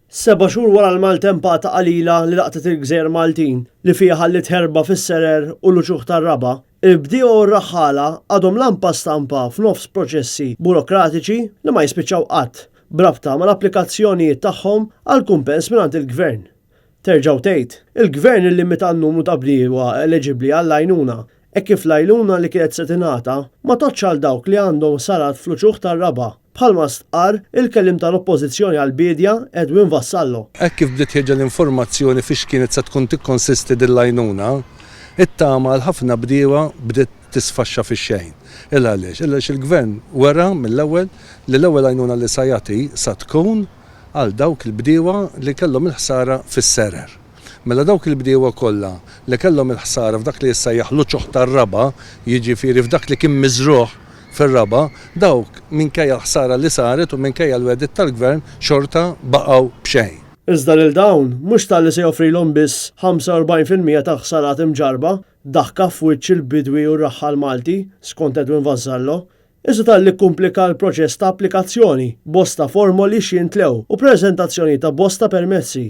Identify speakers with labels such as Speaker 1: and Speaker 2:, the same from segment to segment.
Speaker 1: 7 xhur wara l-maltempata qalila li laqtet il-Gżejjer Maltin li fiha ħallit ħerba fis-serer u l-uċuħ tar-raba, il-bdiewa u r-raħħala għadhom lampa stampa f'nofs proċessi burokratiċi li ma jispiċċaw qatt brabta mal-applikazzjonijiet tagħhom għal kumpens mingħand il-Gvern. Terġgħu tgħid, il-Gvern illimita n-numru ta' bdiewa eliġibbli għall-għajnuna hekk kif l-għajnuna li kienet se tingħata ma toċċ għal dawk li għandhom sarat fl-uċuħ tar-raba. Bħalma stqar il-kellim tal-oppożizzjoni għall-bidja Edwin Vassallo.
Speaker 2: Hekk kif bdiet jeġa l-informazzjoni fiex kienet se tkun tikkonsisti dil-għajnuna, it-tama l-ħafna bdiewa bdiet tisfaxxa fix-xejn. Għaliex il-Gvern wera mill-ewwel li l-ewwel għajnuna li sa jagħti sa tkun għal dawk il-bdiewa li kellhom il-ħsara fis-serer. Mela dawk il-bdiewa kollha li kellhom il-ħsara f'dak li jissejjaħ l-uċuħ tar-raba, jiġifieri f'dak li kien miżruh fir-raba, dawk minkejja l-ħsara li saret u minkejja l-wedit tal-Gvern xorta baqgħu b'xejn.
Speaker 1: Iżda lil dawn mhux tal-li se joffrilhom biss 45% ta' ħsarat imġarba daħka f'wiċċ il-bidwi u r-raħħal Malti skont Edwin Vassallo, iżda tal-li kkumplika l-proċess ta' applikazzjoni, bosta formoli x'jintlew u preżentazzjoni ta' bosta permessi.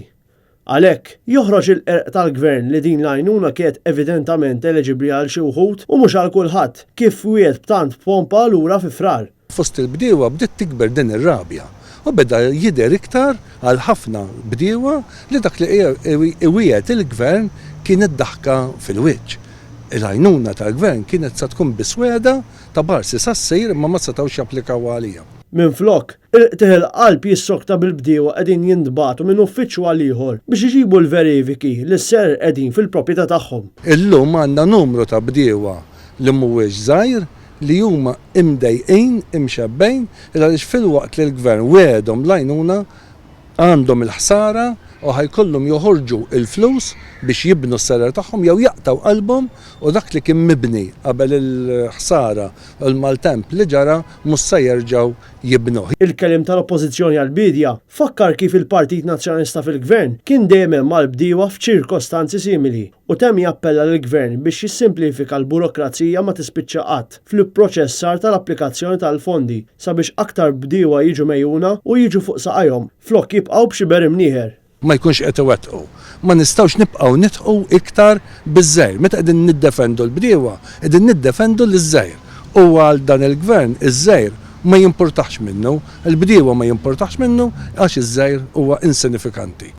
Speaker 1: Għalhekk joħroġ il-qerq tal-Gvern li din l-għajnuna kienet evidentament eliġibbli għal xi wħud u mhux għal kulħadd kif wiegħed b'tant pompa lura fi frar.
Speaker 2: Fost il-bdiewa bdiet tikber din ir-rabja u beda jidher iktar għal ħafna bdiewa li dak li wiegħed il-Gvern kienet daħka fil-wiċċ. Il-għajnuna tal-Gvern kienet sa tkun bisweda ta' barsi sassir imma ma setgħux japplikaw għalija.
Speaker 1: Minflok, il-qtieħ qalb jissokta bil-bdiewa qegħdin jintbagħtu minn uffiċċju għal ieħor biex iġibu l-verifiki li s-ser qegħdin fil-proprjetà tagħhom.
Speaker 2: Illum għandna numru ta' bdiewa li mhuwiex żgħir li huma imdejqin imxebbejn għaliex filwaqt li l-Gvern wedhom l-għajnuna għandhom il-ħsara u ħajkollhom joħorġu il-flus biex jibnu s-serer tagħhom jew jaqtaw qalbhom u dak li kien mibni qabel il-ħsara u l-maltemp li ġara mhux se jerġgħu jibnuh.
Speaker 1: Il-kelim tal-oppożizzjoni għall-bidja fakkar kif il-Partit Nazzjonalista fil-Gvern kien dejjem mal-bdiewa f'ċirkostanzi simili u temm jappella lill-Gvern biex jissimplifika l-burokrazija ma tispiċċa qatt fil-proċessar tal-applikazzjoni tal-fondi sabiex aktar bdiewa jiġu mejjuna u jiġu fuq saqajhom flok jibqgħu b'xi berim nieħer.
Speaker 2: Ma jkunx qed iwettqu. Ma nistgħux nibqgħu nitqu iktar biż-żgħir. Meta qegħdin niddefendu l-bdiewa, qegħdin niddefendu l-żgħir. U għal dan il-Gvern iż-żgħir ma jimpurtax minnu, il-bdiewa ma jimpurtax minnu għax iż-żgħir huwa insinifikanti.